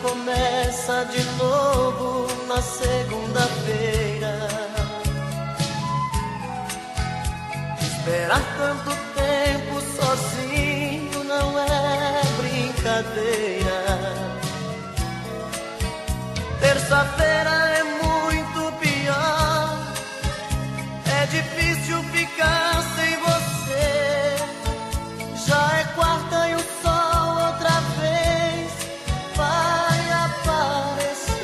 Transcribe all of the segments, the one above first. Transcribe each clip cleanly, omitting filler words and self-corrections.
começa de novo na segunda-feira. Esperar tanto tempo sozinho não é brincadeira. Terça-feira é muito pior, é difícil ficar sem você. Já é quarta e o sol outra vez vai aparecer.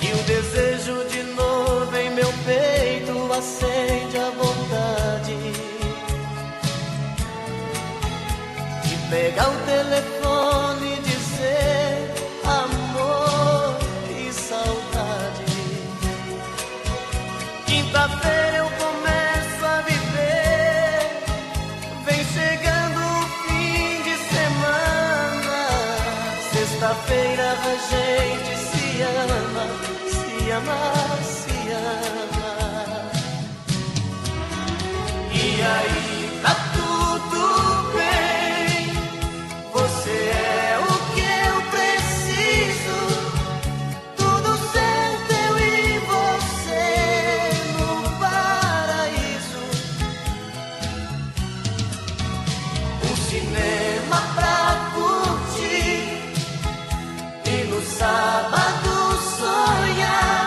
E o desejo de novo em meu peito acende a vontade de pegar o telefone e dizer amor e saudade. Quinta-feira eu começo a viver, vem chegando o fim de semana. Sexta-feira a gente se ama, se ama, se ama. E aí, tá tudo bem, você é o que eu preciso. Tudo certo, eu e você no paraíso. Um cinema pra curtir e no sábado sonhar.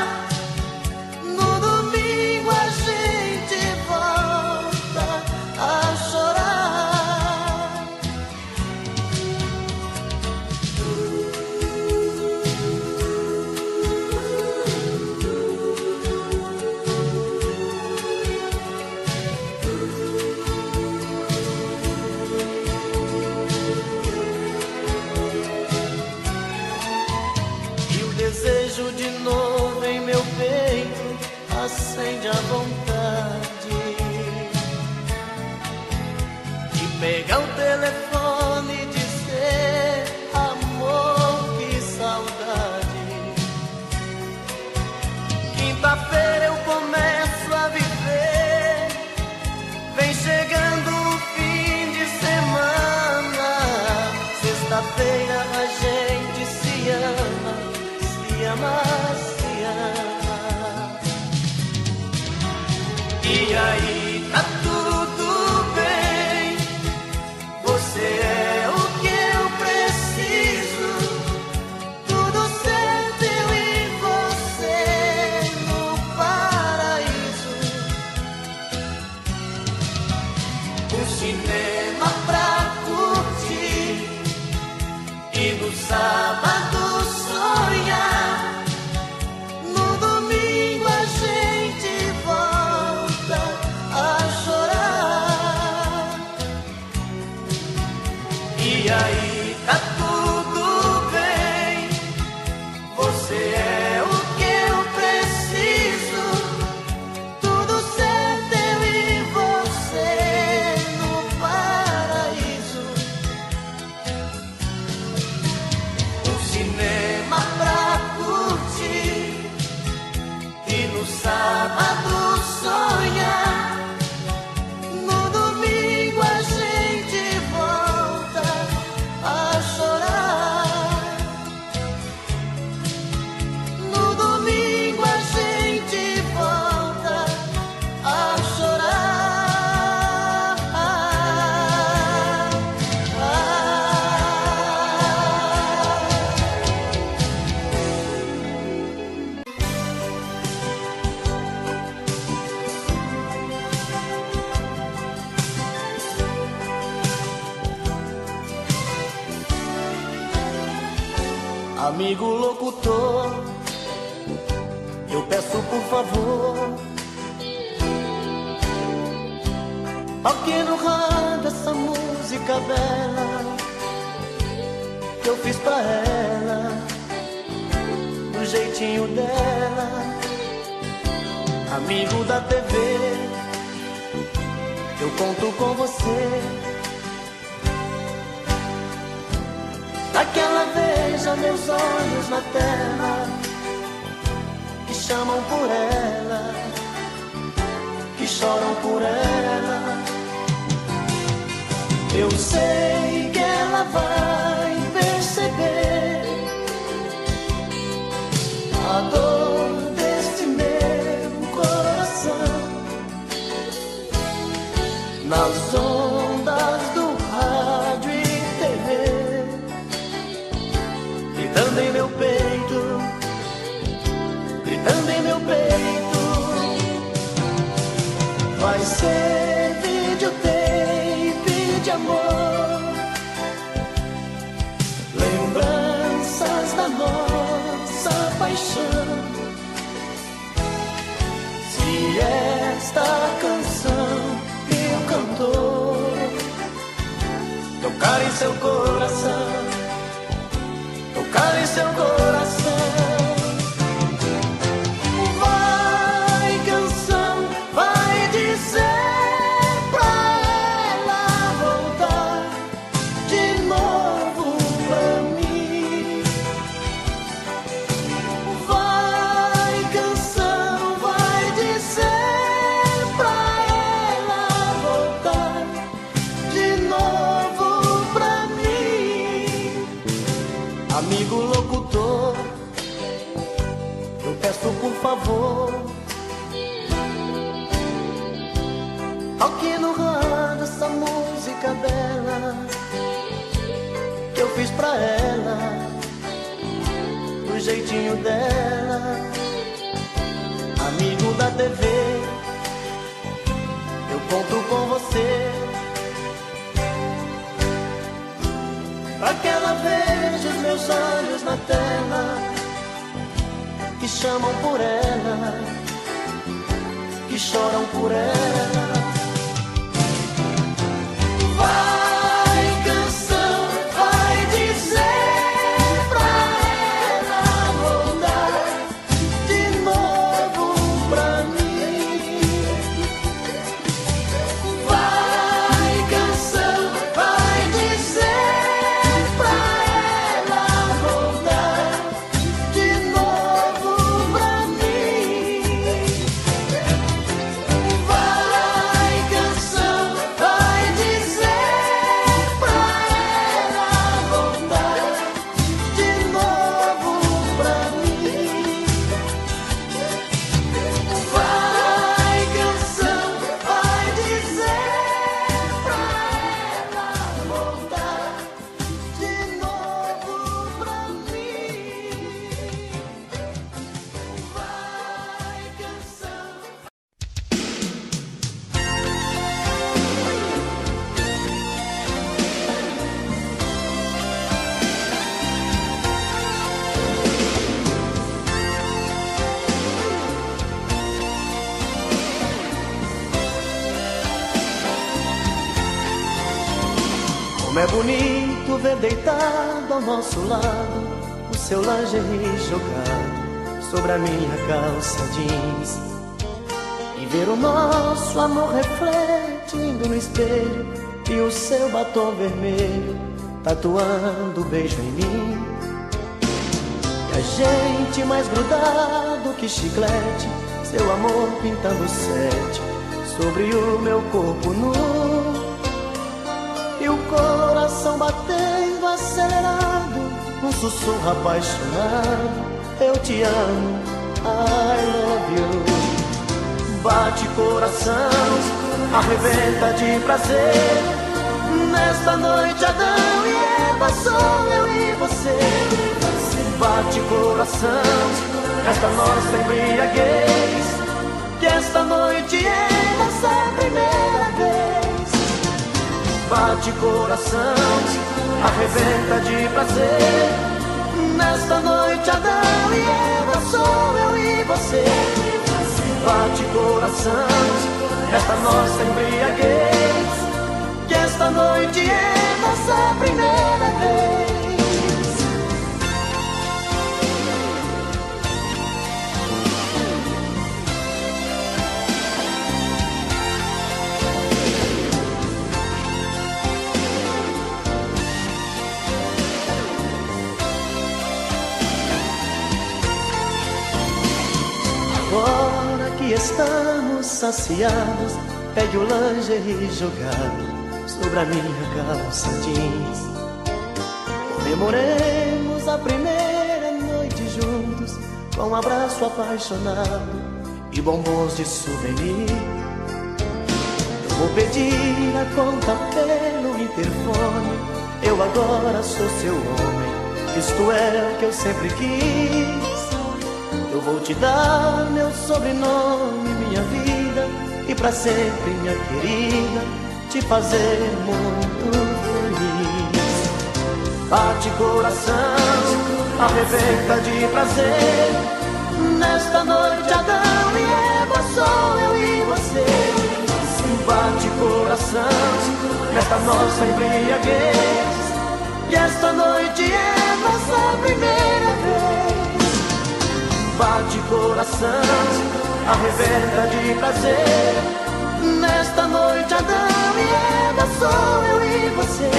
No domingo a gente volta a chorar. E o desejo de novo em meu peito acende a vontade de pegar o telefone e dizer amor, que saudade. Quinta-feira eu começo a viver, vem chegando o fim de semana. Sexta-feira a gente se ama, se ama, se ama. E aí, tá tudo bem, você é o que eu preciso. Tudo certo, eu e você no paraíso. Um cinema pra curtir e no sábado sonhar. No domingo a gente volta a chorar. E aí, tá tudo bem, você é o que eu preciso. Tudo certo, eu e você no paraíso. Um cinema pra curtir e no sábado sonhar. No domingo a gente volta a chorar. No domingo a gente volta a chorar. Amigo locutor, eu peço por favor, toque no rádio essa música bela que eu fiz pra ela, do jeitinho dela. Amigo da TV, eu conto com você. Pra que ela veja meus olhos na tela, que chamam por ela, que choram por ela. Eu sei que ela vai ver nas ondas do rádio e TV, gritando em meu peito, gritando em meu peito. Vai ser videotape de amor, lembranças da nossa paixão. Se esta canção que o cantor tocar em seu coração, tocar em seu coração. Vai, canção, vai dizer pra ela voltar de novo pra mim. Vai, canção, vai dizer pra ela voltar de novo pra mim. Amigo locutor, eu peço por favor, toque no rádio essa música bela que eu fiz pra ela, do jeitinho dela. Amigo da TV, eu conto com você, pra que ela veja os meus olhos na tela, que chamam por ela, que choram por ela. Vai, canção, vai dizer pra ela voltar de novo pra mim. Vai, canção, vai dizer pra ela voltar de novo pra mim. Vai, canção, vai dizer pra ela voltar de novo pra mim. Vai, canção, vai dizer pra ela voltar de novo pra mim. Vai, canção. Como é bonito ver deitado ao nosso lado o seu lingerie jogado sobre a minha calça jeans, e ver o nosso amor refletindo no espelho e o seu batom vermelho tatuando o beijo em mim. E a gente mais grudado que chiclete, seu amor pintando sete sobre o meu corpo nu, e o coração batendo acelerado, um sussurro apaixonado: eu te amo, I love you. Bate coração, arrebenta de prazer, nesta noite Adão e Eva sou eu e você. Bate coração, esta nossa embriaguez, que esta noite é nossa primeira vez. Bate coração, arrebenta de prazer, nesta noite Adão e Eva sou eu e você. Bate coração, esta nossa embriaguez, que esta noite é nossa primeira vez. Agora que estamos saciados, pegue o lingerie jogado sobre a minha calça jeans. Comemoremos a primeira noite juntos, com um abraço apaixonado e bombons de souvenir. vou pedir a conta pelo interfone. Eu agora sou seu homem, isto é o que eu sempre quis. Eu vou te dar meu sobrenome, minha vida, e pra sempre, minha querida, te fazer muito feliz. Bate coração, arrebenta de prazer, nesta noite Adão e Eva, sou eu e você. Bate coração, nesta nossa embriaguez, e esta noite é nossa primeira vez. Bate coração, arrebenta de prazer, nesta noite Adão e Eva, sou eu e você.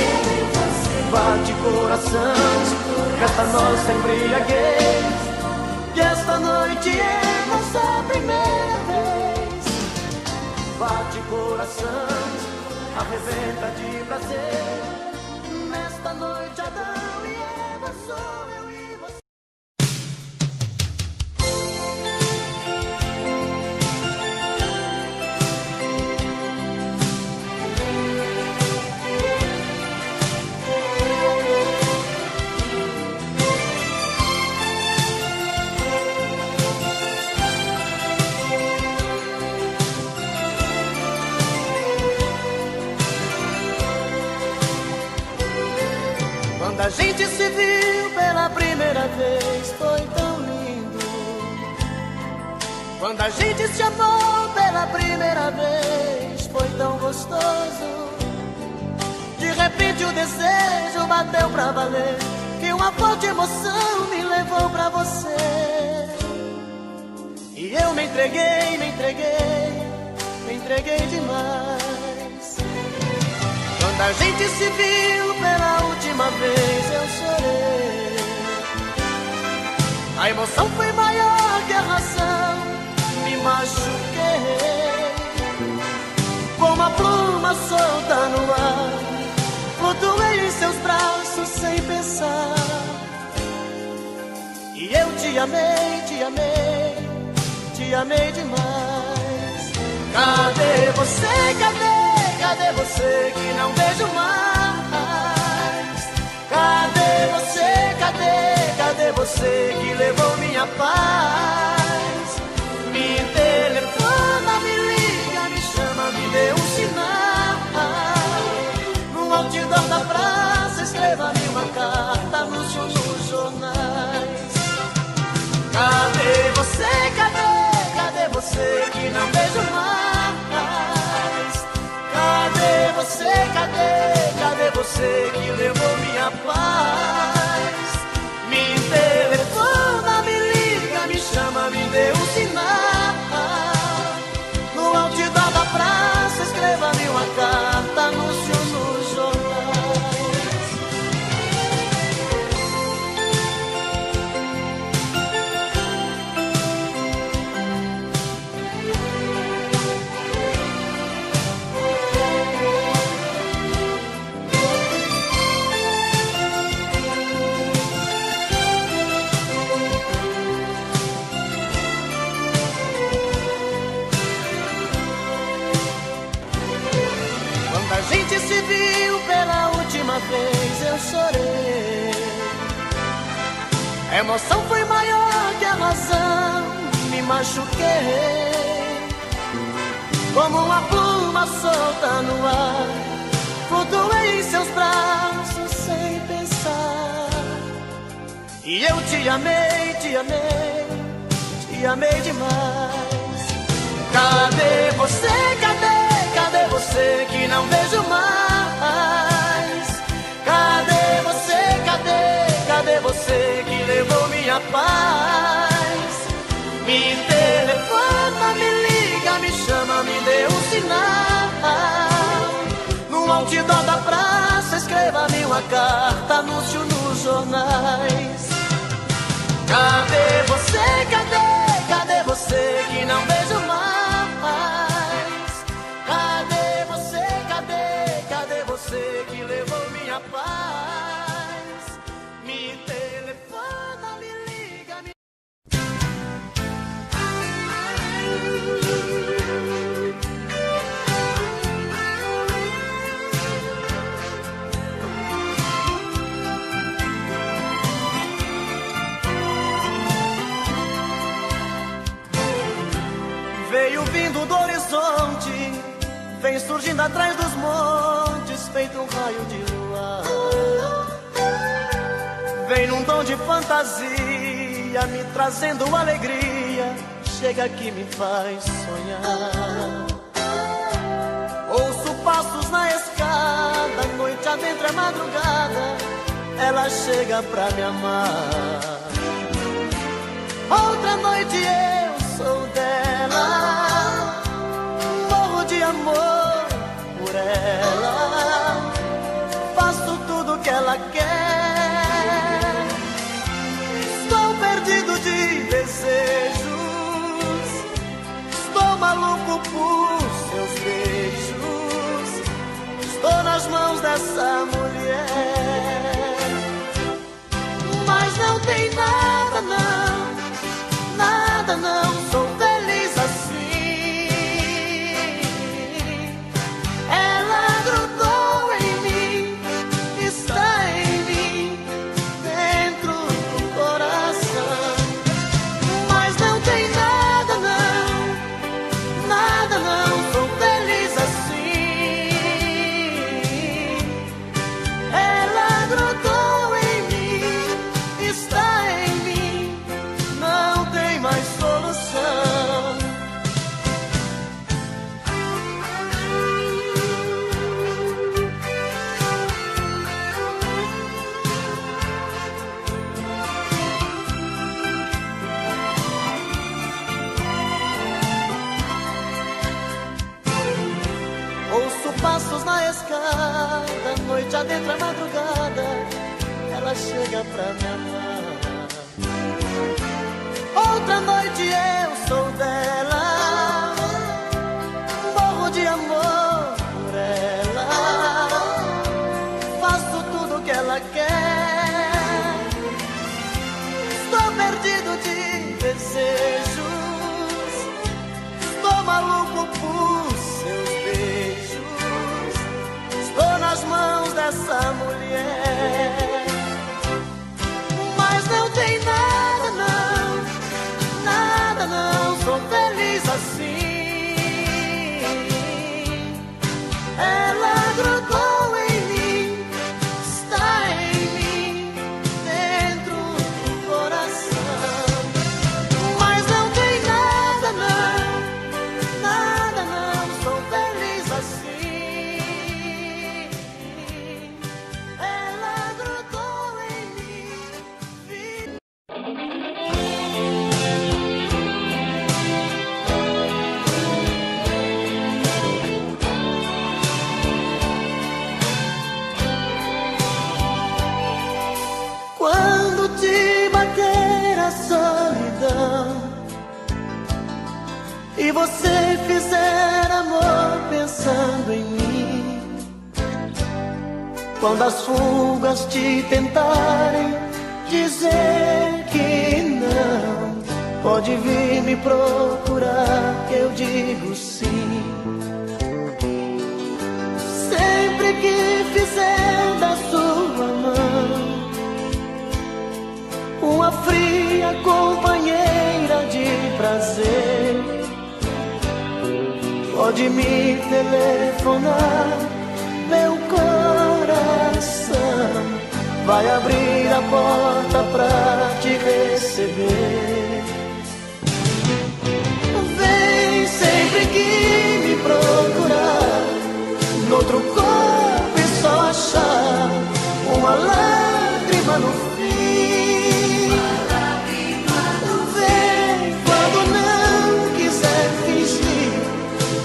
Bate coração, nesta nossa embriaguez, e esta noite é nossa primeira vez. Bate coração, arrebenta de prazer, nesta noite Adão e Eva, sou eu e você. Quando a gente se viu pela primeira vez, foi tão lindo. Quando a gente se amou pela primeira vez, foi tão gostoso. De repente o desejo bateu pra valer, e uma forte emoção me levou pra você. E eu me entreguei, me entreguei, me entreguei demais. Quando a gente se viu pela última vez, eu chorei. A emoção foi maior que a razão, me machuquei. Como a pluma solta no ar, flutuei em seus braços sem pensar. E eu te amei, te amei, te amei demais. Cadê você, cadê? Cadê você que não vejo mais? Cadê você, cadê? Cadê você que levou minha paz? Me telefona, me liga, me chama, me dê um sinal. No outdoor da praça, escreva-me uma carta, anúncio nos jornais. Cadê você, cadê? Cadê você que não vejo mais? Cadê você, cadê? Cadê você que levou minha paz? Me telefona, me liga, me chama, me dê um sinal. No outdoor da praça, escreva-me uma carta, anúncio nos jornais. A gente se viu pela última vez, eu chorei. A emoção foi maior que a razão, me machuquei. Como uma pluma solta no ar, flutuei em seus braços sem pensar. E eu te amei, te amei, te amei demais. Cadê você, cadê? Cadê você que não vejo mais? Cadê você, cadê? Cadê você que levou minha paz? Me telefona, me liga, me chama, me dê um sinal. No outdoor da praça, escreva-me uma carta, anúncio nos jornais. Cadê você, cadê? Cadê você que não vejo mais? Cadê você, cadê? Cadê você que levou minha paz? Me telefona, me liga, me... vem surgindo atrás dos montes, feito um raio de luar. Vem num tom de fantasia, me trazendo alegria, chega que me faz sonhar. Ouço passos na escada, noite adentro é madrugada, ela chega pra me amar. Outra noite eu sou dela, morro de amor por ela, faço tudo que ela quer. Estou perdido de desejos, estou maluco por seus beijos, estou nas mãos dessa mulher. Mas não tem nada não, nada não, sou feliz assim. Ela grudou em mim, está em mim, dentro do coração. Mas não tem nada não, nada não, sou feliz assim. Ela grudou em mim, está em mim, não tem mais solução. Ouço passos na escada, noite adentro é madrugada, ela chega pra me amar. Outra noite eu sou dela, morro de amor por ela, faço tudo que ela quer. Estou perdido de desejos, estou maluco por seus beijos, estou nas mãos dessa mulher. Mas não tem nada não, nada não, sou feliz assim. Ela grudou em mim, está em mim, dentro do coração. Mas não tem nada não, nada não, sou feliz assim. Ela grudou em mim. Quando te bater a solidão e você fizer amor pensando em mim, quando as fugas te tentarem dizer que não, pode vir me procurar que eu digo sim. Sempre que fizer da sua mão uma fria companheira de prazer, pode me telefonar, meu coração vai abrir a porta pra te receber. Vem sempre que me procurar, noutro corpo e só achar uma lágrima no fim. Vem quando não quiser fingir,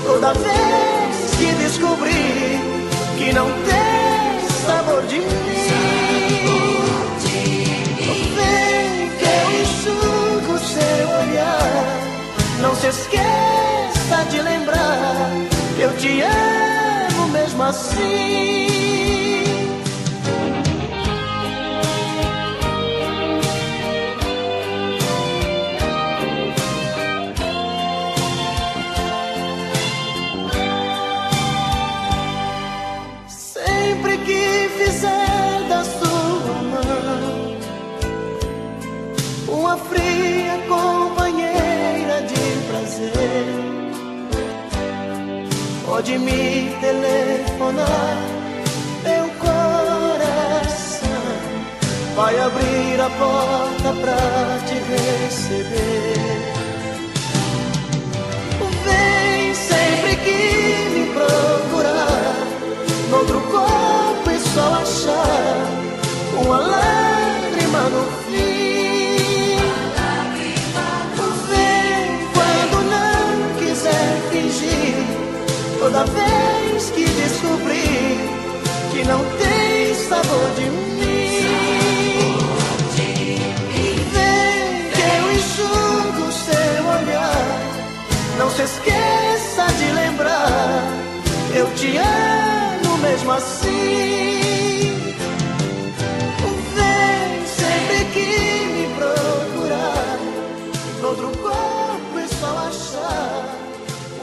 toda vez que descobrir que não tem sabor de mim. Vem que eu enxugo seu olhar, não se esqueça de lembrar que eu te amo mesmo assim. Sempre que fizer da sua mão uma fria companheira de prazer, pode me telefonar. Meu coração vai abrir a porta pra te receber. Vem sempre que me procurar, noutro corpo e só achar uma lágrima no fim. Vem quando não quiser fingir, toda vez que descobrir que não tem sabor de mim. Vem que eu enxugo seu olhar, não se esqueça de lembrar, eu te amo mesmo assim. Vem sempre que me procurar, noutro corpo é só achar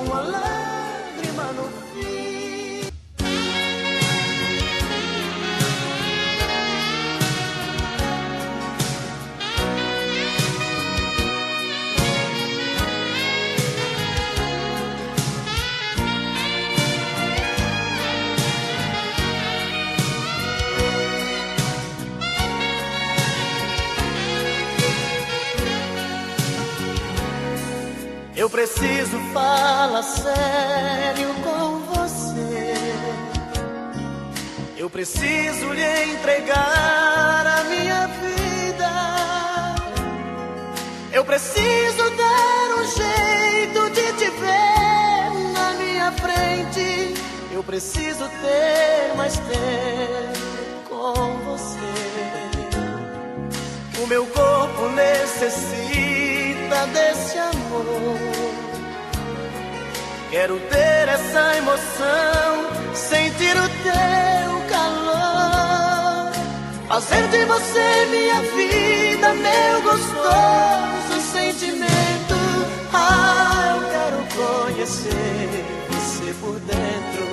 uma lágrima no fim. Eu preciso falar sério com você. Eu preciso lhe entregar a minha vida. Eu preciso dar um jeito de te ver na minha frente. Eu preciso ter mais tempo com você. O meu corpo necessita desse amor. Quero ter essa emoção, sentir o teu calor, fazer de você minha vida, meu gostoso sentimento. Ah, eu quero conhecer você por dentro.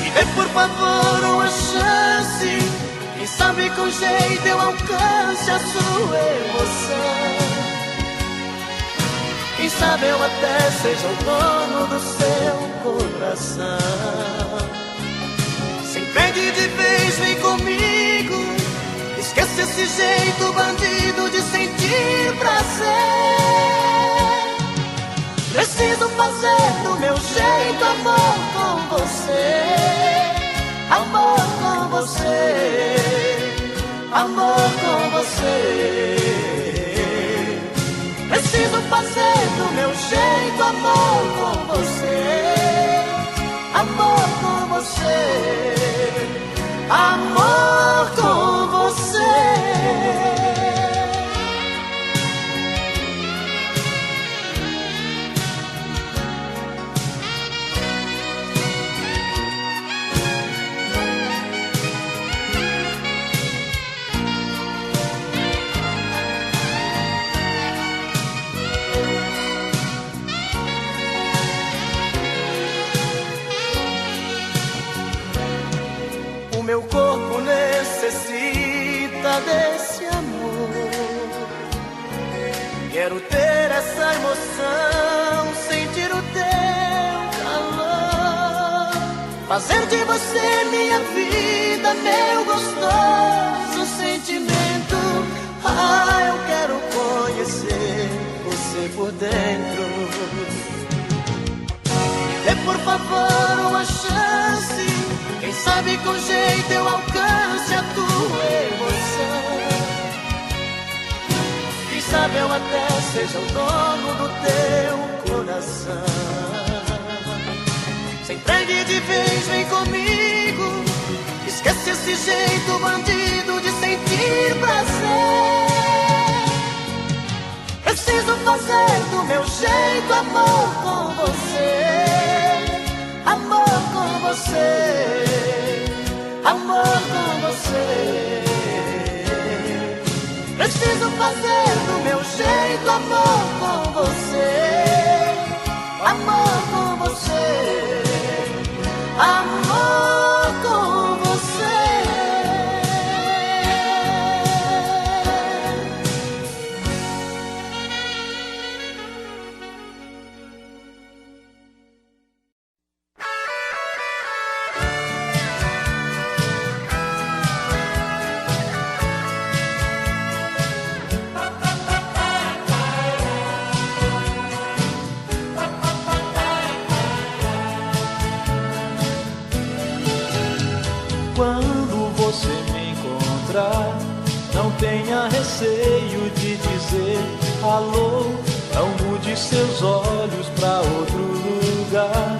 Me dê por favor uma chance, quem sabe com jeito eu alcance a sua emoção. Quem sabe eu até seja o dono do seu coração. Se entregue de vez, vem comigo, esqueça esse jeito bandido de sentir prazer. Preciso fazer do meu jeito amor com você. Amor com você, amor com você. Preciso fazer do meu jeito amor com você. Amor com você, amor com você. O meu corpo necessita desse amor. Quero ter essa emoção, sentir o teu calor, fazer de você minha vida, meu gostoso sentimento. Ah, eu quero conhecer você por dentro. Dê por favor uma chance, quem sabe com jeito eu alcance a tua emoção. Quem sabe eu até seja o dono do teu coração. Se entregue de vez, vem comigo, esquece esse jeito bandido de sentir prazer. Preciso fazer do meu jeito amor com você. Amor com você, amor com você. Preciso fazer do meu jeito amor com você. Amor com você, amor com você. Quando você me encontrar, não tenha receio de dizer alô. Não mude seus olhos pra outro lugar,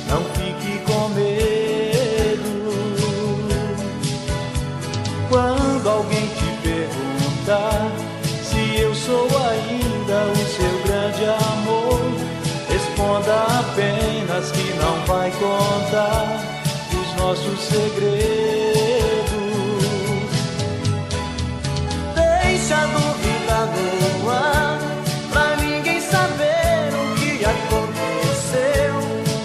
não fique com medo. Quando alguém te perguntar se eu sou ainda o seu grande amor, responda apenas que não vai contar os nossos segredos. Deixa a dúvida no ar, pra ninguém saber o que aconteceu.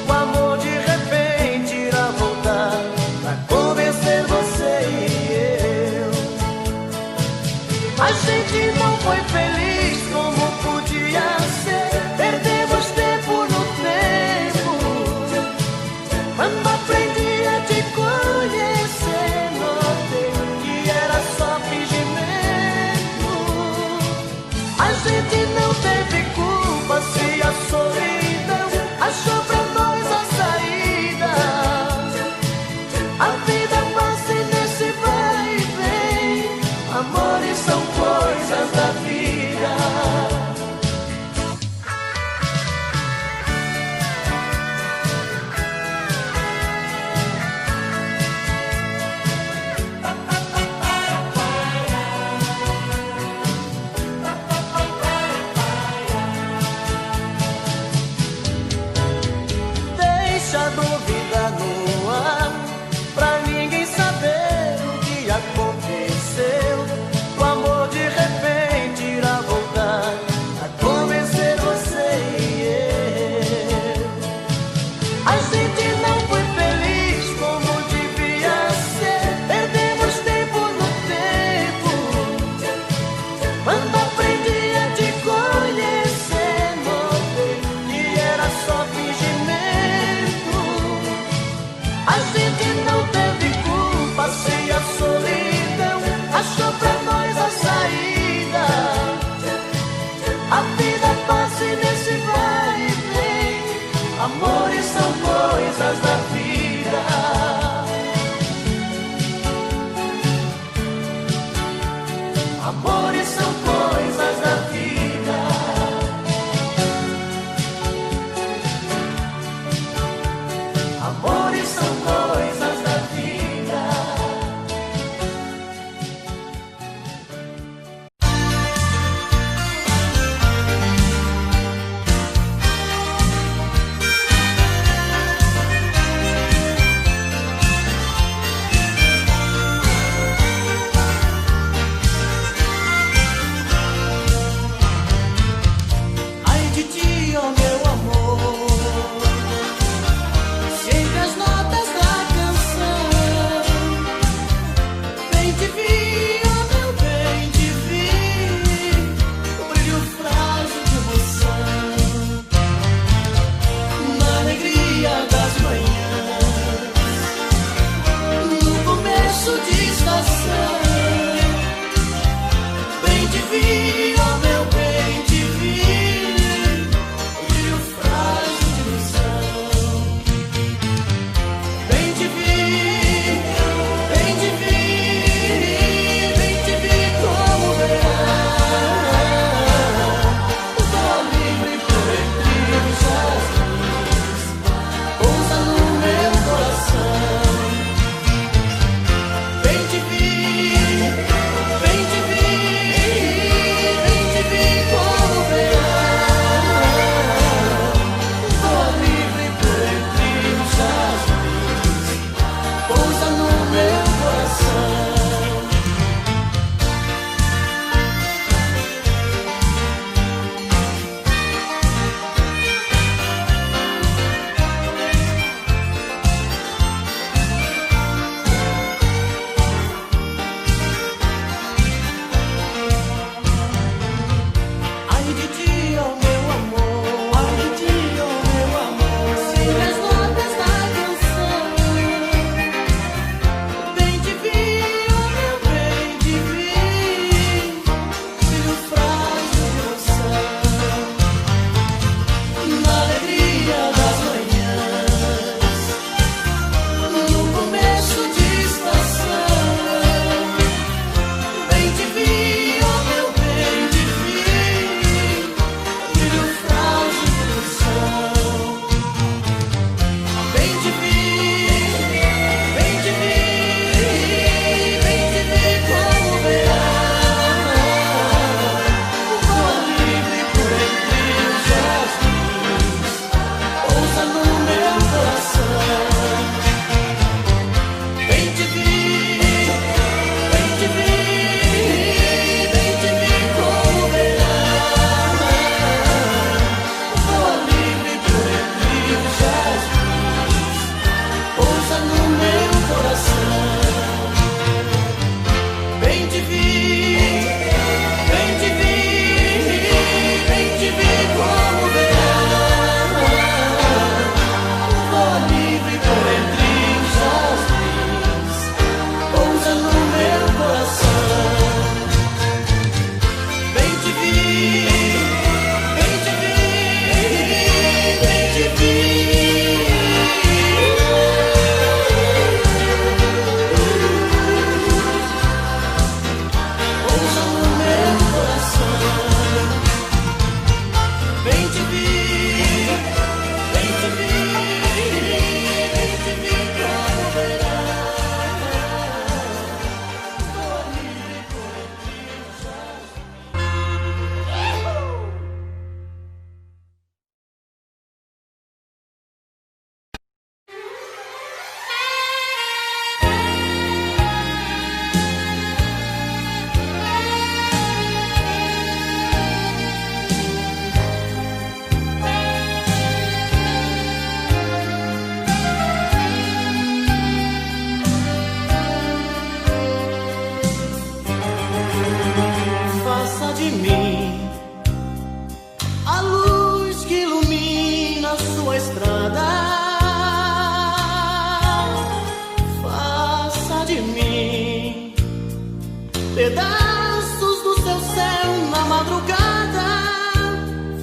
O amor de repente irá voltar pra convencer você e eu. A gente não foi feliz como podia ser, perdemos tempo no tempo. Quando aprendi a te conhecer, notei que era só fingimento. A gente não teve culpa se a solidão achou pra nós a saída. A vida passa nesse vai e vem, amores são coisas da vida. Deixa a dúvida no ar, pra ninguém saber o que aconteceu. O amor de repente irá voltar a convencer você e eu. A gente não foi feliz como devia ser, perdemos tempo no tempo. Quando aprendi a te conhecer, notei que era só fingimento. A gente não teve culpa se a solidão achou pra nós a saída. A vida passa nesse vai e vem, amores são coisas da vida. Amores são coisas da vida. Amores são coisas da vida. Ai de ti, ó meu amor, sempre as notas da canção. Bem te vi, ó meu bem te vi, o brilho frágil de emoção. Na alegria das manhãs, no começo de estação. Bem te vi, ó meu bem te vi, o brilho frágil de ilusão. Bem te vi, bem te vi, bem te vi como verão. Tô livre por entre os jardins, pousa no meu coração. Bem te vi, bem te vi, pedaços do seu céu na madrugada.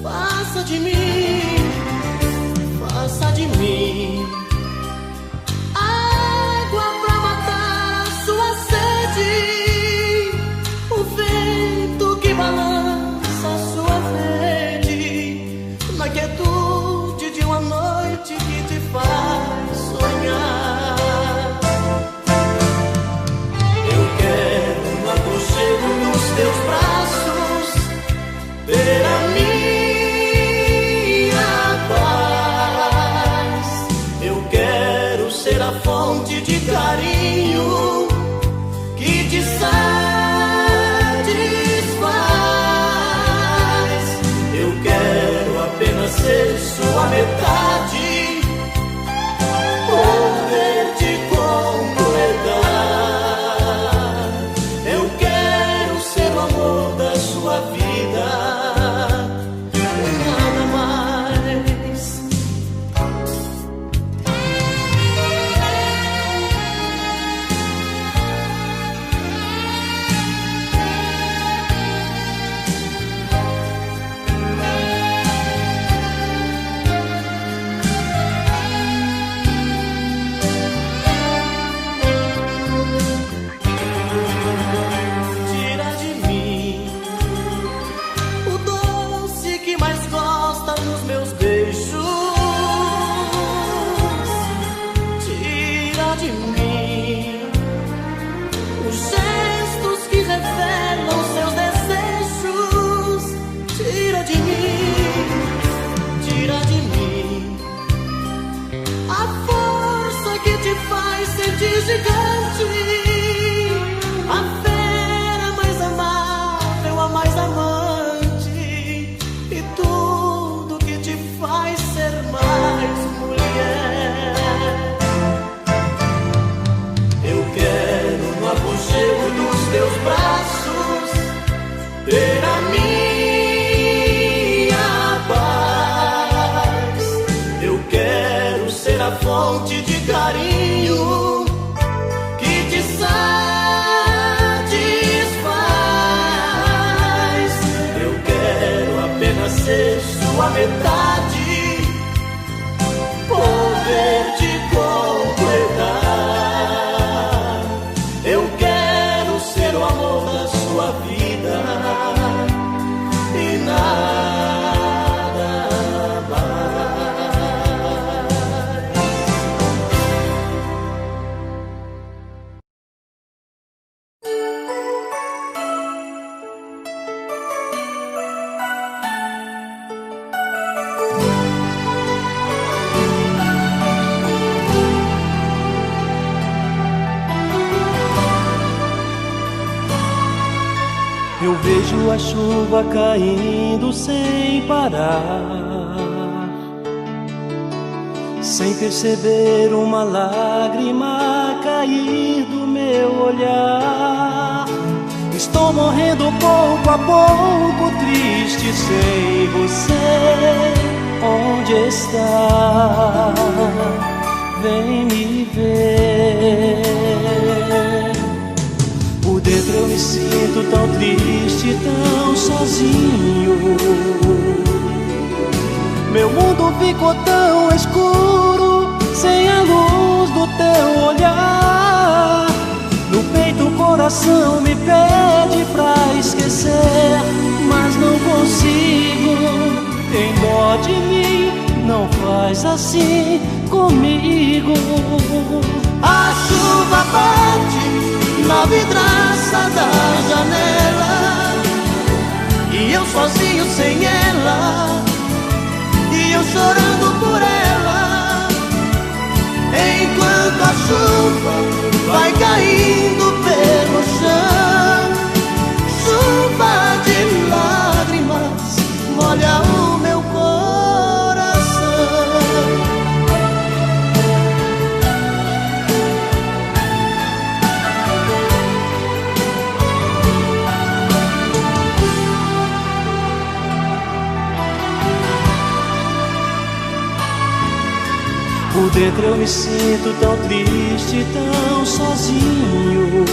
Faça de mim água pra matar sua sede, o vento que balança sua rede, na quietude de uma noite que te faz sonhar. Eu quero no aconchego dos teus braços ter a minha paz. Eu quero ser a fonte de carinho que te satisfaz. Eu quero apenas ser sua metade, poder-te completar. Eu quero ser o amor da sua vida, nada mais. Tira de mim o doce que mais gosta nos meus beijos. Tira de mim os gestos que revelam seus desejos. Tira de mim a força que te faz sentir gigante, a fera mais amável, a mais amante, e tudo que te faz ser mais mulher. Eu quero no aconchego dos teus braços ter a minha paz. Eu quero ser a fonte de carinho que te satisfaz. Eu quero apenas ser sua metade, poder-te completar. Eu quero ser o amor da sua vida e nada mais. Eu vejo a chuva caindo sem parar, sem perceber uma lágrima cair do meu olhar. Estou morrendo pouco a pouco, triste sem você. Onde está? Vem me ver. Por dentro eu me sinto tão triste, tão sozinho. Meu mundo ficou tão escuro, sem a luz do teu olhar. No peito o coração me pede pra esquecer, mas não consigo. Tem dó de mim, não faz assim comigo. A chuva bate na vidraça da janela e eu sozinho sem ela, e eu chorando por ela, enquanto a chuva vai caindo pelo chão. Chuva de lágrimas molha o meu coração. Por dentro eu me sinto tão triste, tão sozinho.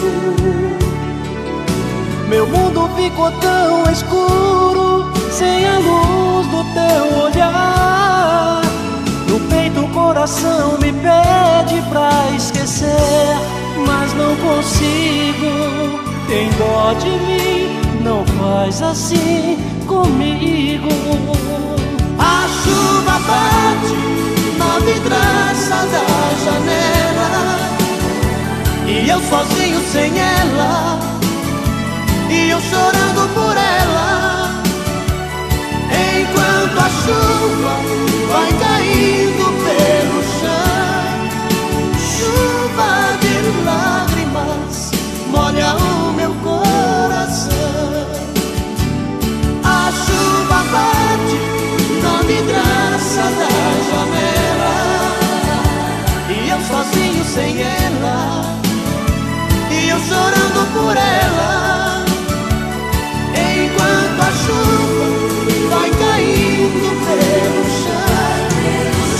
Meu mundo ficou tão escuro, sem a luz do teu olhar. No peito o coração me pede pra esquecer, mas não consigo. Tem dó de mim, não faz assim comigo. A chuva bate na vidraça da janela, e eu sozinho sem ela, e eu chorando por ela. Enquanto a chuva vai caindo pelo chão, chuva de lágrimas molha o meu coração. A chuva bate na vidraça da janela, e eu sozinho sem ela, e eu chorando por ela. Enquanto a chuva vai caindo pelo chão,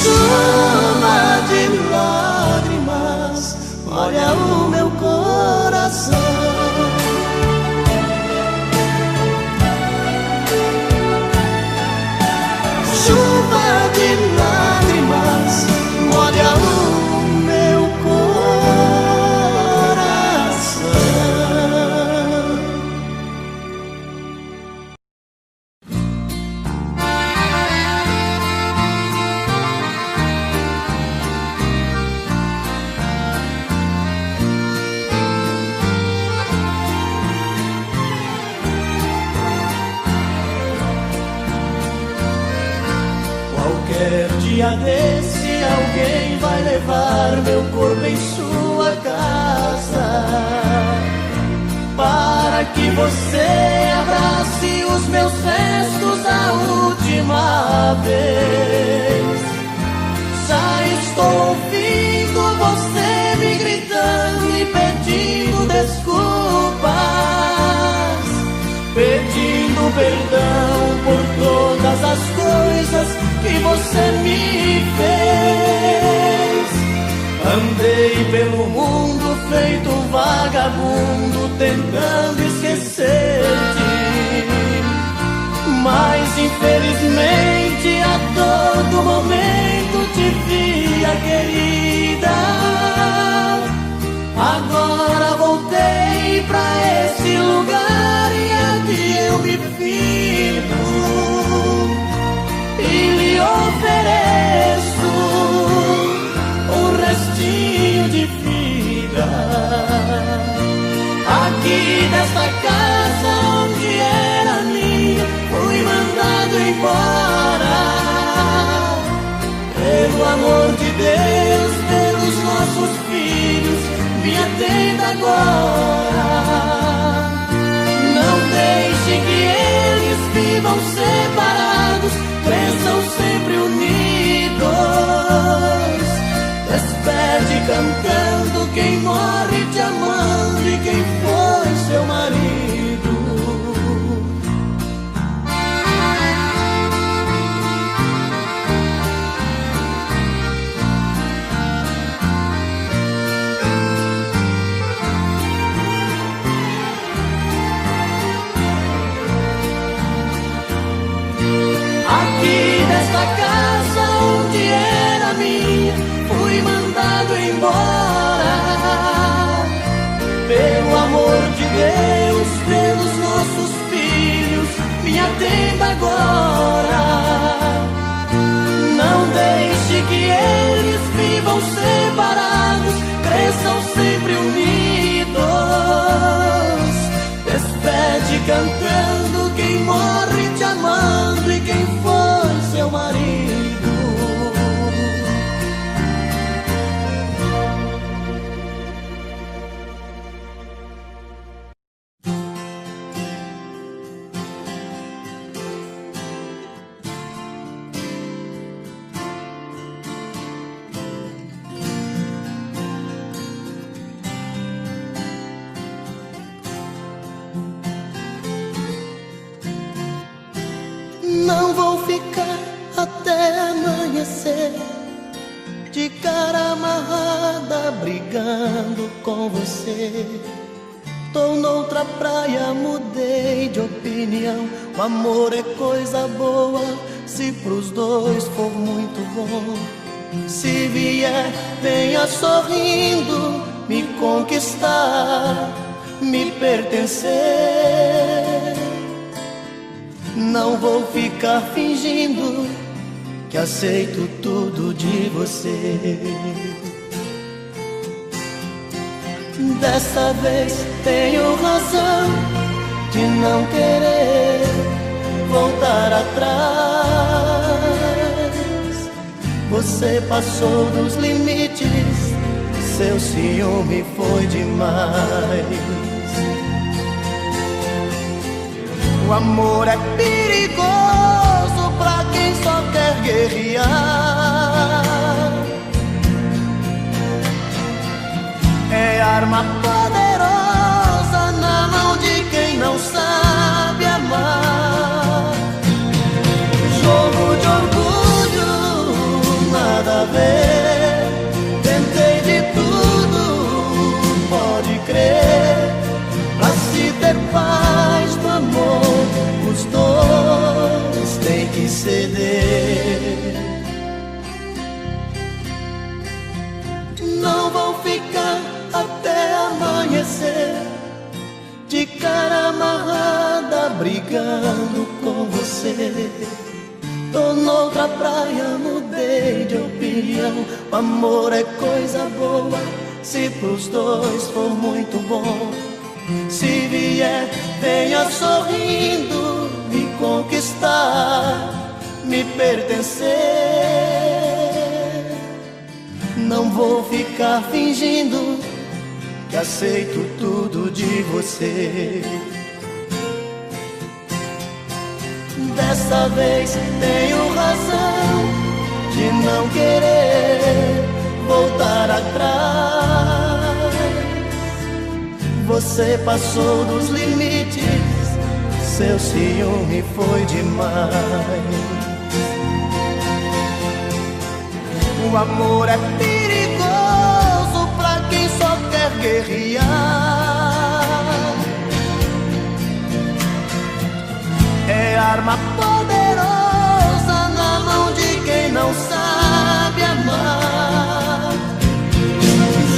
chuva de lágrimas molha o meu coração. Chuva de lágrimas molha o meu coração. Qualquer dia desse alguém vai levar meu corpo em sua casa, para que você abrace os meus restos a última vez. Já estou ouvindo você me gritando e pedindo desculpas, pedindo perdão por todas as coisas que você me fez. Andei pelo mundo feito um vagabundo, tentando esquecer-te, mas infelizmente a todo momento te via, querida. Agora voltei pra esse lugar e aqui eu me firmo e lhe ofereço um restinho de vida. Aqui desta casa onde era minha, fui mandado embora. Pelo amor de Deus, pelos nossos filhos, me atenda agora. Não deixe que eles vivam separados, cresçam sempre unidos. Despede cantando quem morre te amando e quem foi seu marido. Aqui nesta casa onde era minha, fui mandado embora. Pelo amor de Deus, pelos nossos filhos, me atenda agora. Não deixe que eles vivam separados, cresçam sempre unidos. Despede cantando quem morre te amando e quem foi seu marido. Não vou ficar até amanhecer de cara amarrada brigando com você. Tô noutra praia, mudei de opinião. O amor é coisa boa, se pros dois for muito bom. Se vier, venha sorrindo, me conquistar, me pertencer. Não vou ficar fingindo que aceito tudo de você. Dessa vez tenho razão de não querer voltar atrás. Você passou dos limites, seu ciúme foi demais. O amor é perigoso pra quem só quer guerrear. É arma poderosa na mão de quem não sabe amar. Jogo de orgulho, nada a ver. Tentei de tudo, pode crer. Pra se ter paz do amor, os dois têm que ceder. Não vou ficar até amanhecer de cara amarrada brigando com você. Tô noutra praia, mudei de opinião. O amor é coisa boa, se pros dois for muito bom. Se vier, venha sorrindo, me conquistar, me pertencer. Não vou ficar fingindo que aceito tudo de você. Dessa vez tenho razão de não querer voltar atrás. Você passou dos limites, seu ciúme foi demais. O amor é perigoso pra quem só quer guerrear. É arma poderosa na mão de quem não sabe amar.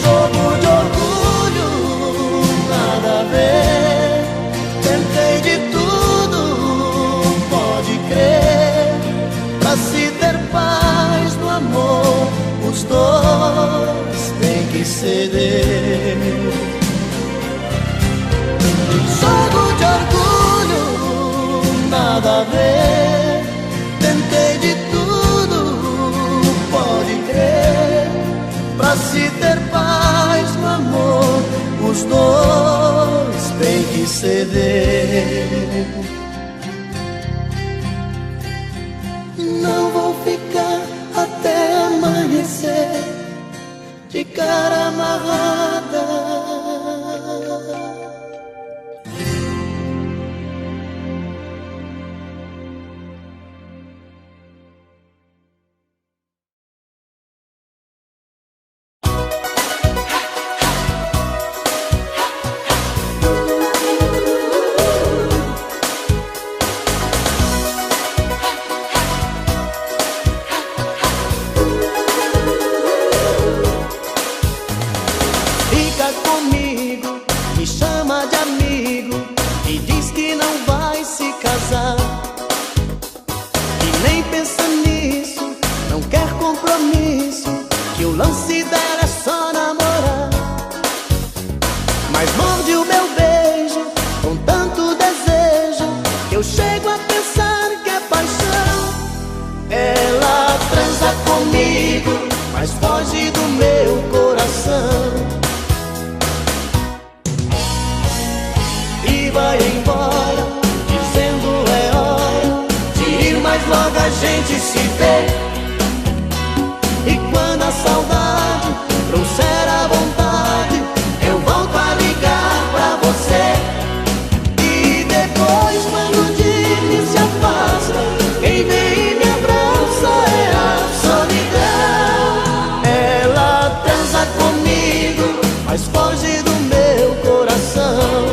Jogo de orgulho, nada a ver. Tentei de tudo, pode crer. Pra se ter paz no amor, os dois têm que ceder. Jogo de orgulho, nada a ver. Tentei de tudo, pode crer. Pra se ter paz no amor, os dois têm que ceder. Não vou ficar até amanhecer de cara amarrada. Mas foge do meu coração.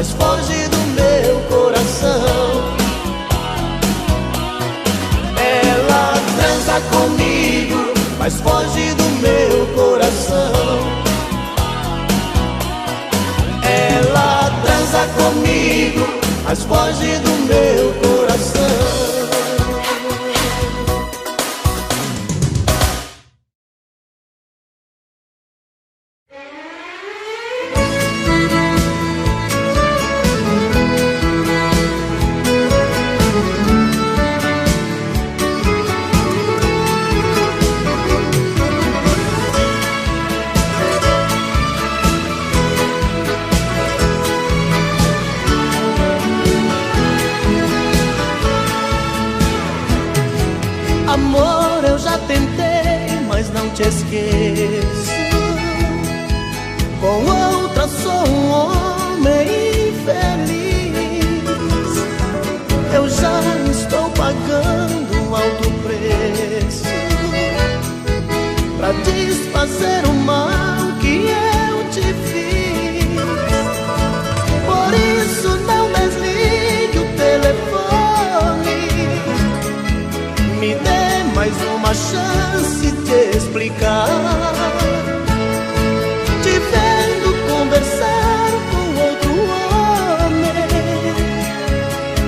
mas foge do meu coração. Ela transa comigo, mas foge do meu coração. Ela transa comigo, mas foge do meu coração. Amor, eu já tentei, mas não te esqueço. Com outra sou um homem infeliz. Eu já estou pagando um alto preço pra desfazer o mal que eu te fiz. Por isso não desligue o telefone. Me dê mais uma chance de explicar. Te vendo conversar com outro homem,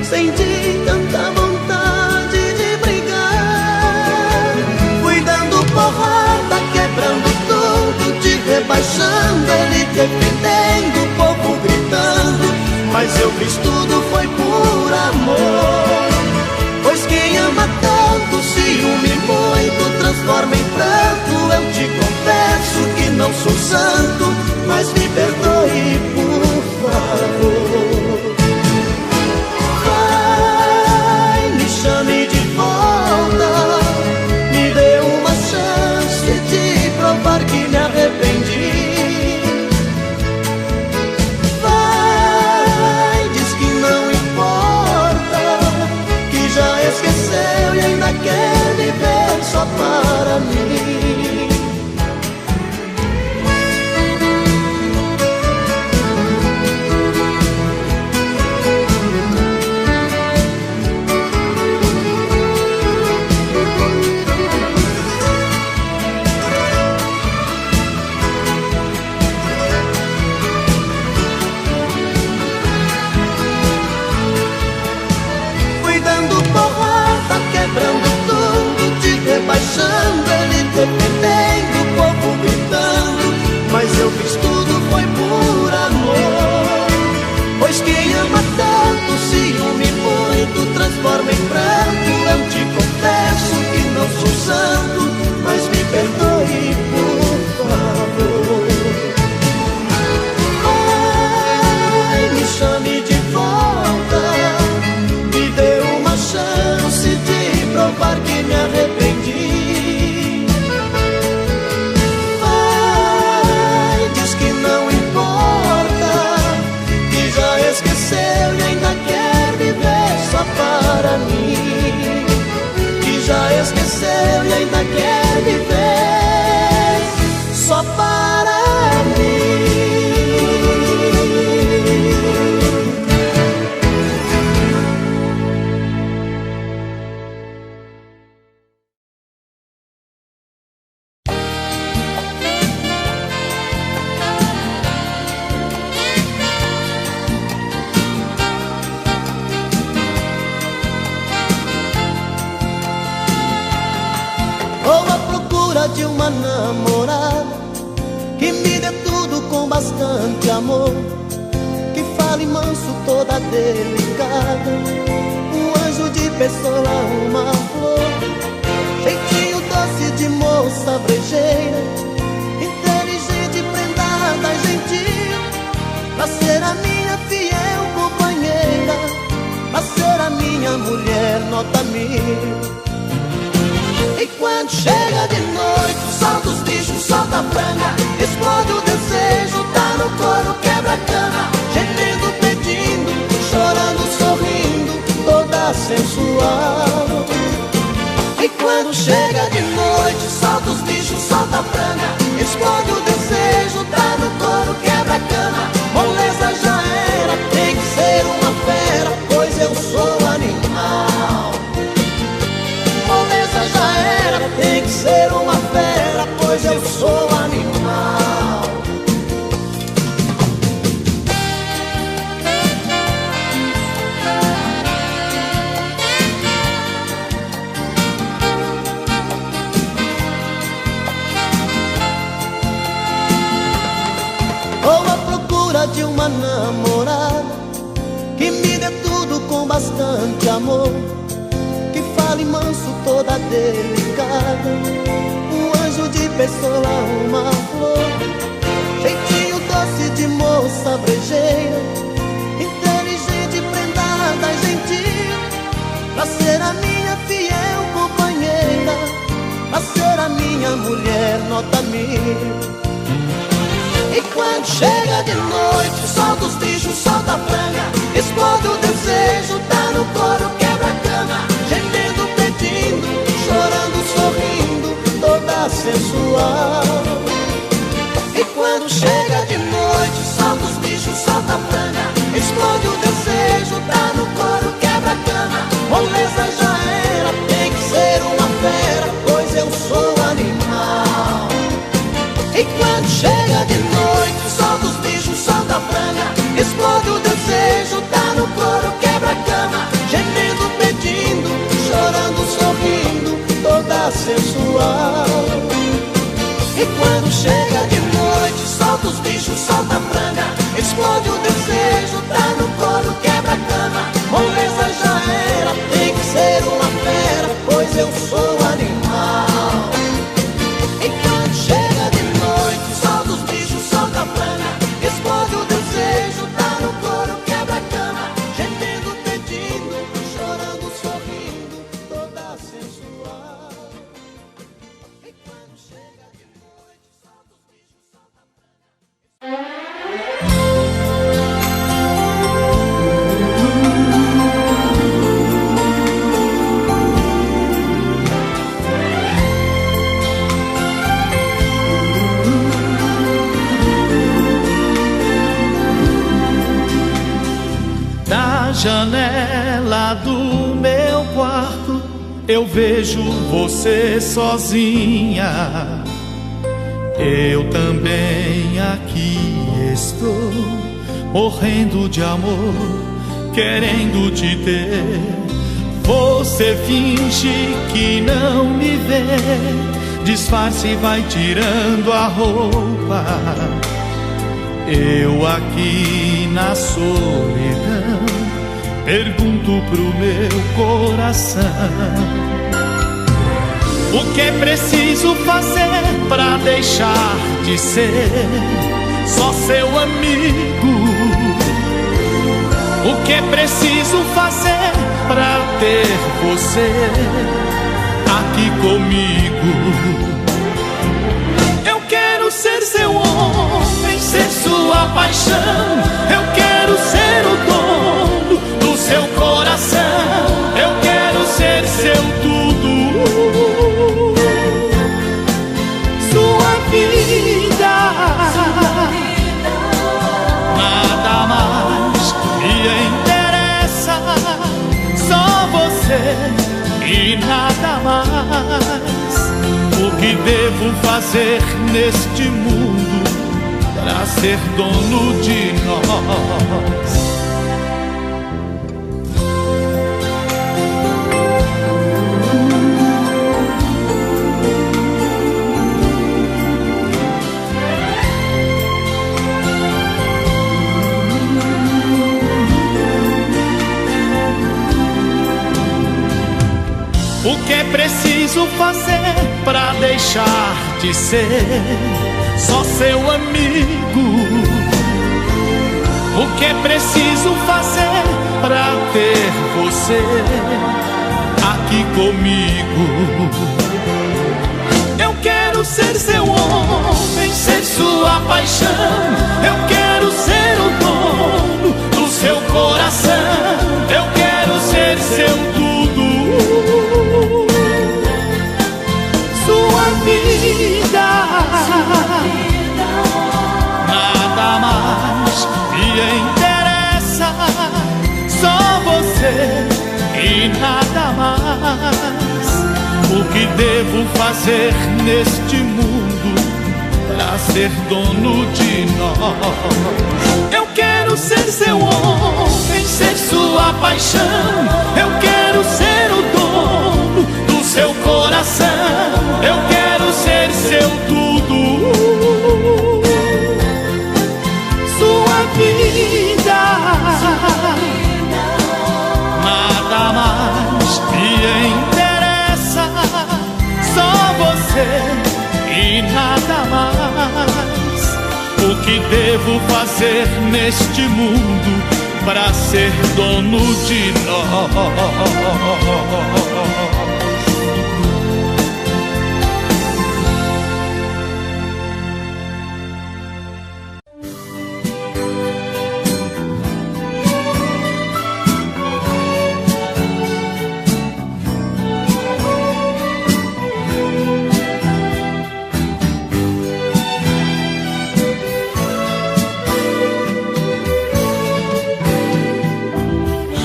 senti tanta vontade de brigar. Fui dando porrada, quebrando tudo, te rebaixando, ele defendendo, o povo gritando. Mas eu fiz tudo, foi por amor. Pois quem ama tanto, ciúme muito, transforma em pranto. Eu te confesso que não sou santo, mas me perdoe, por favor. Vai, me chame de volta, me dê uma chance de provar que me arrependi. Vai, diz que não importa, que já esqueceu e ainda quer viver só para mim. Quebrando tudo, te rebaixando, ele defendendo, o povo gritando. Mas eu fiz tudo, foi por amor. Pois quem ama tanto, ciúme muito, transforma em pranto. Eu te confesso que não sou santo, mas me perdoe, por favor. Ai, me chame de volta, me dê uma chance de provar que me arrependi. Vai, diz que não importa, que já esqueceu e ainda quer viver só para mim. Que já esqueceu e ainda quer viver só para mim. De uma namorada que me dê tudo com bastante amor, que fale manso, toda delicada, um anjo de pessoa, uma flor, jeitinho doce de moça brejeira, inteligente, prendada, gentil, pra ser a minha fiel companheira, pra ser a minha mulher nota 1000. E quando chega de noite, solta os bichos, solta a franga, explode o desejo, tá no couro, quebra a cama, gemendo, pedindo, chorando, sorrindo, toda sensual. E quando chega de noite, solta os bichos, solta a franga, explode o desejo, tá no couro, quebra a cama, moleza já era, tem namorada, que me dê tudo com bastante amor, que fale manso, toda delicada, um anjo de pessoa, uma flor, jeitinho doce de moça brejeira, inteligente, prendada, gentil, pra ser a minha fiel companheira, pra ser a minha mulher nota 1000. E quando chega de noite, solta os bichos, solta a franga, explode o desejo, tá no coro, quebra a cama, gemendo, pedindo, chorando, sorrindo, toda sensual. E quando chega de noite, solta os bichos, solta a franga, explode o desejo, tá no coro, quebra a cama, moleza já era, tem que ser uma fera, pois eu sou animal. E quando chega de noite, solta os bichos, solta a franga, explode o desejo, tá no coro, quebra a cama, gemendo, pedindo, chorando, sorrindo, toda sensual. E quando chega de noite, solta os bichos, solta a franga, explode o desejo, tá no coro, quebra a cama, moleza já era, tem que ser uma fera, pois eu sou animal. E quando chega de noite, solta os bichos, solta a franga, explode o desejo, tá no coro, quebra a cama, gemendo, pedindo, chorando, sorrindo, toda sensual. E quando chega de noite, solta os bichos, solta a franga. Na janela do meu quarto eu vejo você sozinha. Eu também aqui estou, morrendo de amor, querendo te ter. Você finge que não me vê, disfarce e vai tirando a roupa. Eu aqui na solidão pergunto pro meu coração: o que é preciso fazer pra deixar de ser só seu amigo? O que é preciso fazer pra ter você aqui comigo? Eu quero ser seu homem, ser sua paixão. Eu quero ser o dono do seu coração. Eu quero ser seu tudo, sua vida. Nada mais me interessa, só você e nada mais. O que devo fazer neste mundo pra ser dono de nós? O que é preciso fazer pra deixar de ser só seu amigo? O que é preciso fazer pra ter você aqui comigo? Eu quero ser seu homem, ser sua paixão. Eu quero ser o dono do seu coração. Eu quero ser seu tudo, sua vida. Nada mais me interessa, só você e nada mais. O que devo fazer neste mundo pra ser dono de nós? Eu quero ser seu homem, ser sua paixão. Eu quero ser o dono do seu coração. Eu quero ser seu tudo, sua vida. que devo fazer neste mundo para ser dono de nós?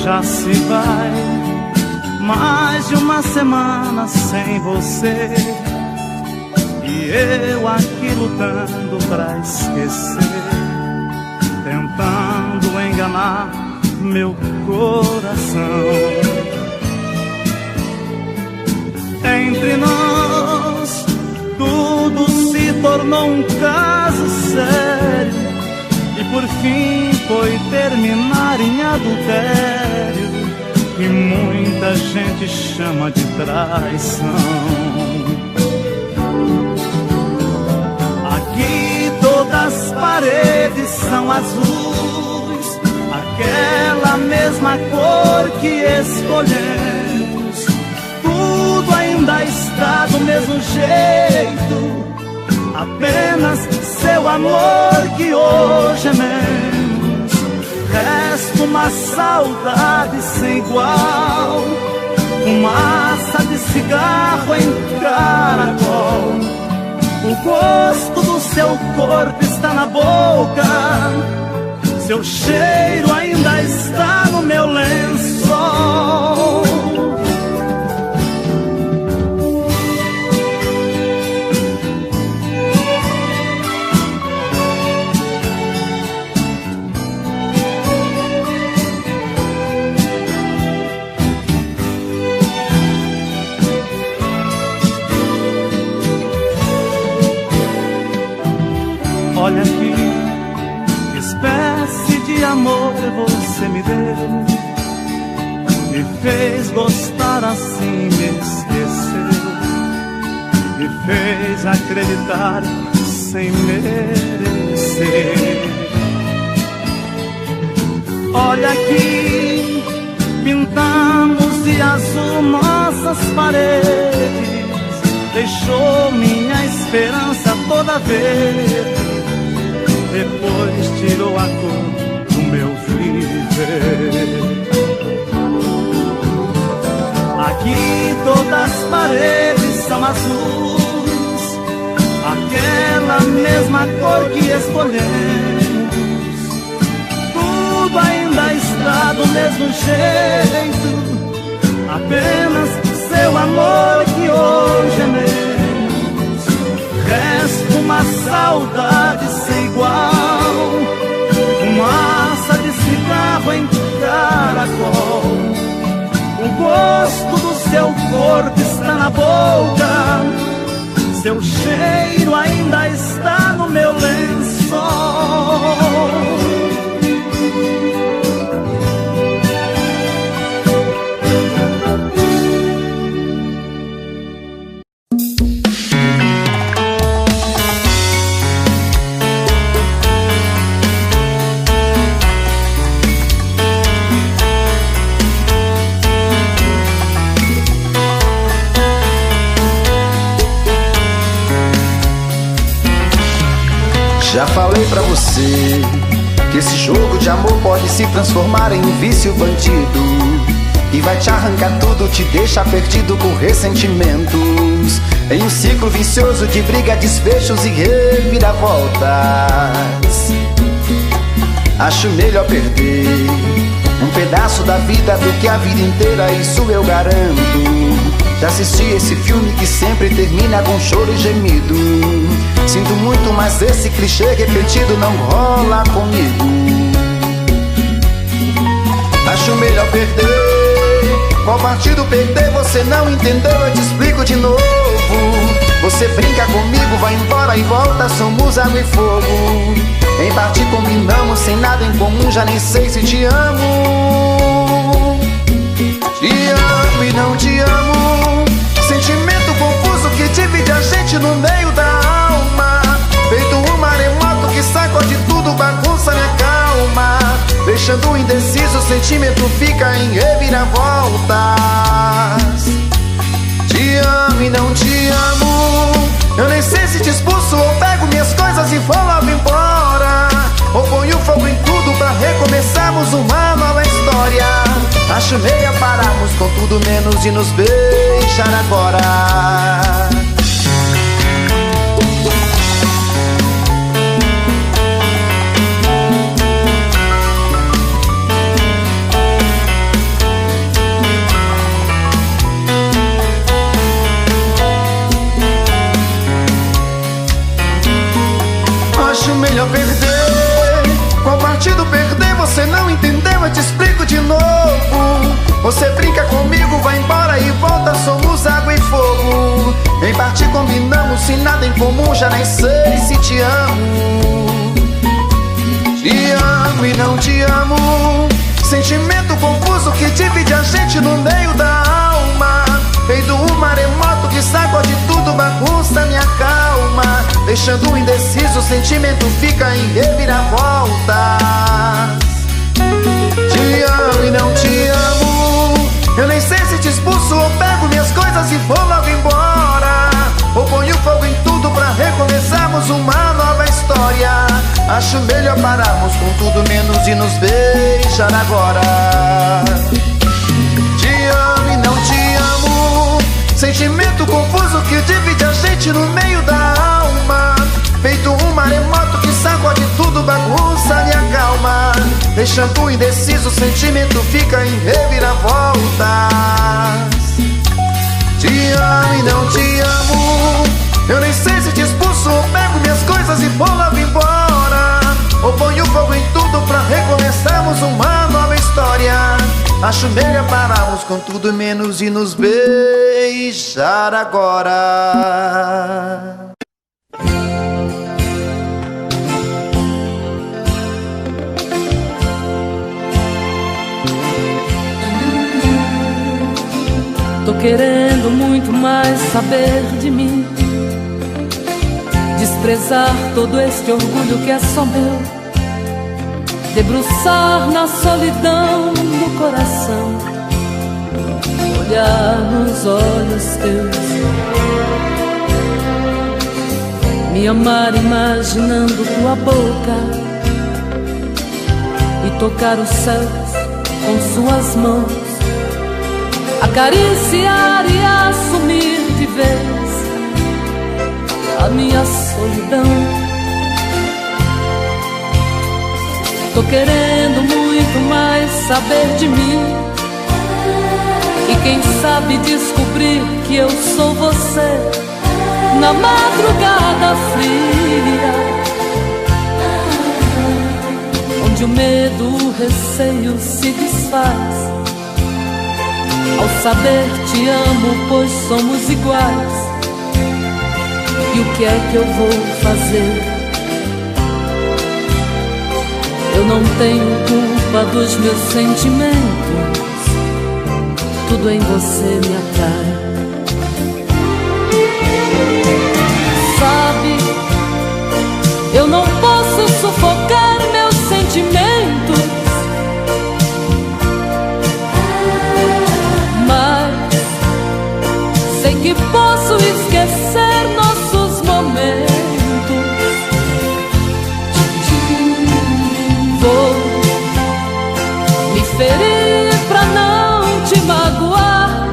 Já se vai mais de uma semana sem você, e eu aqui lutando pra esquecer, tentando enganar meu coração. Entre nós tudo se tornou um caso sério, e por fim foi terminar em adultério, que muita gente chama de traição. Aqui todas as paredes são azuis, aquela mesma cor que escolhemos. Tudo ainda está do mesmo jeito, apenas seu amor que hoje é menos. Resta uma saudade sem igual, fumaça de cigarro em caracol. O gosto do seu corpo está na boca, seu cheiro ainda está no meu lençol. Olha aqui, que espécie de amor você me deu, me fez gostar assim, me esqueceu, me fez acreditar sem merecer. Olha aqui, pintamos de azul nossas paredes, deixou minha esperança toda verde, depois tirou a cor do meu viver. Aqui todas as paredes são azuis, aquela mesma cor que escolhemos. Tudo ainda está do mesmo jeito, apenas seu amor que hoje é meu. Resta uma saudade sem igual, fumaça de cigarro em caracol. O gosto do seu corpo está na boca, seu cheiro ainda está no meu lençol. Já falei pra você que esse jogo de amor pode se transformar em um vício bandido, e vai te arrancar tudo, te deixar perdido com ressentimentos, em um ciclo vicioso de briga, desfechos e reviravoltas. Acho melhor perder um pedaço da vida do que a vida inteira, isso eu garanto. Já assisti esse filme que sempre termina com choro e gemido. Sinto muito, mas esse clichê repetido não rola comigo. Acho melhor perder. Qual partido perder? Você não entendeu, eu te explico de novo. Você brinca comigo, vai embora e volta, somos água e fogo. Em parte combinamos, sem nada em comum, já nem sei se te amo. Te amo e não te amo, sentimento confuso que divide a gente no meio da alma, feito um maremoto que sacode deixando indeciso, o sentimento fica em reviravoltas. Te amo e não te amo, eu nem sei se te expulso ou pego minhas coisas e vou logo embora, ou ponho fogo em tudo pra recomeçarmos uma nova história. Acho melhor pararmos com tudo menos de nos beijar agora. Acho melhor perder. Qual partido perder? Você não entendeu, eu te explico de novo. Você brinca comigo, vai embora e volta, somos água e fogo. Em parte combinamos, sem nada em comum, já nem sei se te amo. Te amo e não te amo, sentimento confuso que divide a gente no meio da alma. Feito um maremoto que sacode tudo, bagunça minha calma, deixando indeciso, o sentimento fica em reviravoltas. Te amo e não te amo, eu nem sei se te expulso ou pego minhas coisas e vou logo embora, ou ponho fogo em tudo pra recomeçarmos uma nova história. Acho melhor pararmos com tudo menos de nos beijar agora. Te amo e não te amo, sentimento confuso que divide a gente no meio da alma. Feito um maremoto que sacode tudo, bagunça minha calma, deixando indeciso, o sentimento fica em reviravoltas. Te amo e não te amo, eu nem sei se te expulso ou pego minhas coisas e vou logo embora, ou ponho fogo em tudo pra recomeçarmos uma nova história. Acho melhor pararmos com tudo menos de nos beijar agora. Tô querendo muito mais saber de mim, desprezar todo este orgulho que é só meu, debruçar na solidão do coração, olhar nos olhos teus, me amar imaginando tua boca e tocar os céus com suas mãos, acariciar e assumir de vez a minha solidão. Tô querendo muito mais saber de mim, e quem sabe descobrir que eu sou você na madrugada fria, onde o medo, o receio se desfaz ao saber te amo, pois somos iguais. E o que é que eu vou fazer? Eu não tenho culpa dos meus sentimentos, tudo em você me atrai. Sabe, eu não posso sufocar meus sentimentos, sei que posso esquecer nossos momentos. Vou me ferir pra não te magoar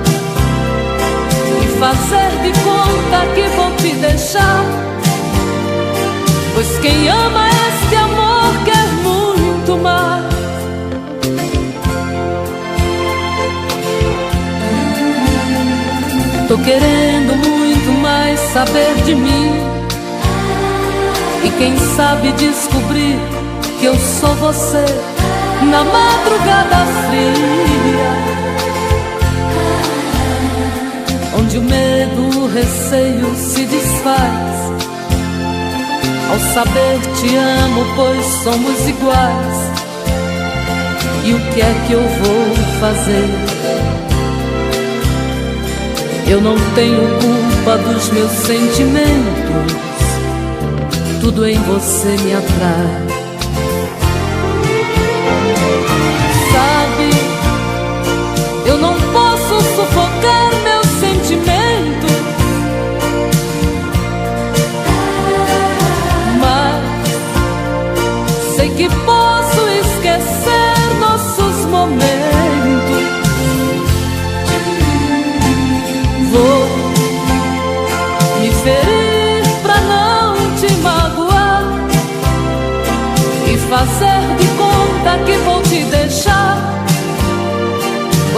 e fazer de conta que vou te deixar, pois quem ama este amor quer muito mais. Tô querendo muito mais saber de mim, e quem sabe descobrir que eu sou você na madrugada fria, onde o medo, o receio se desfaz ao saber te amo, pois somos iguais. E o que é que eu vou fazer? Eu não tenho culpa dos meus sentimentos, tudo em você me atrai.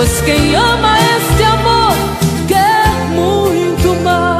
pois quem ama este amor quer muito mais.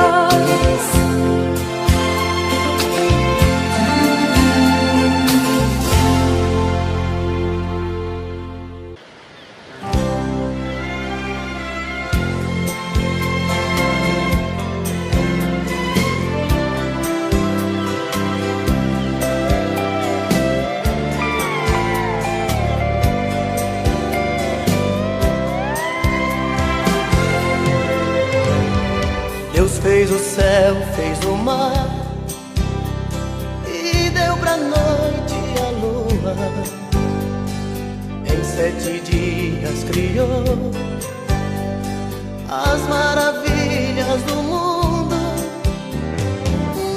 Deus fez o céu, fez o mar e deu pra noite a lua. Em 7 dias criou as maravilhas do mundo.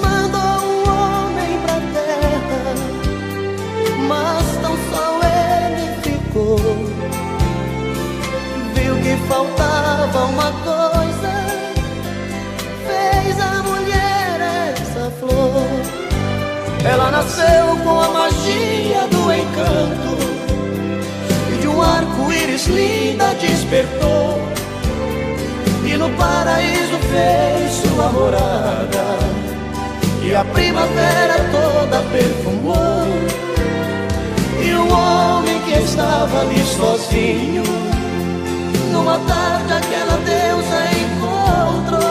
Mandou um homem pra terra, mas tão só ele ficou. Viu que faltava uma coisa, fez a mulher essa flor. Ela nasceu com a magia do encanto e de um arco-íris linda despertou. E no paraíso fez sua morada e a primavera toda perfumou. E o homem que estava ali sozinho, numa tarde aquela deusa encontrou.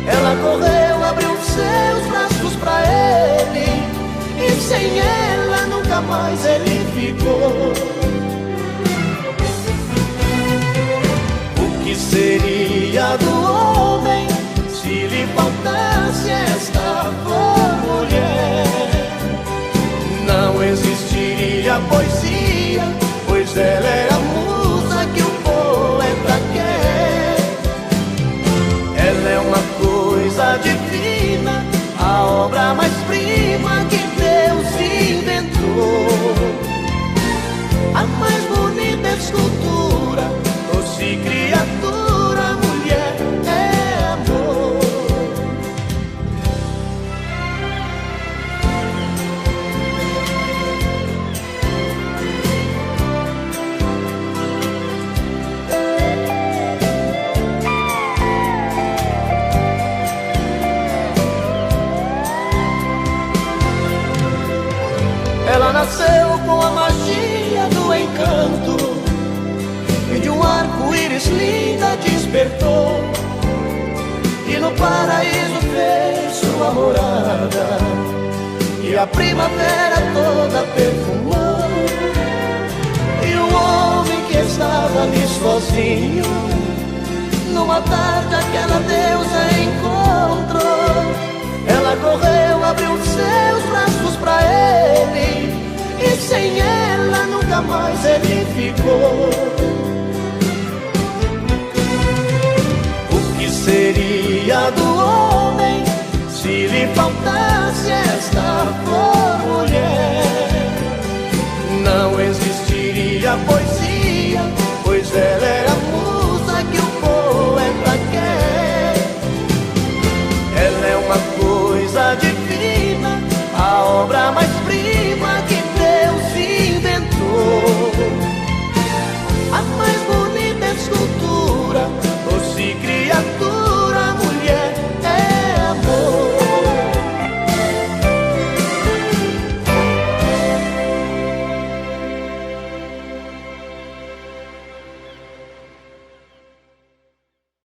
Ela correu, abriu seus braços pra ele, e sem ela nunca mais ele ficou. O que seria do homem se lhe faltasse esta mulher? Não existiria poesia, pois ela é a musa que o poeta quer. Ela é uma coisa divina, a obra mais prima que Deus inventou. A mais bonita escultura, doce criatura, mulher é amor. Ela nasceu com a magia do encanto e de um arco-íris linda despertou. E no paraíso fez sua morada e a primavera toda perfumou. E o homem que estava ali sozinho, numa tarde aquela deusa encontrou. Ela correu, abriu seus braços pra ele, e sem ela nunca mais ele ficou. O que seria do homem se lhe faltasse esta flor, mulher? Não existiria poesia,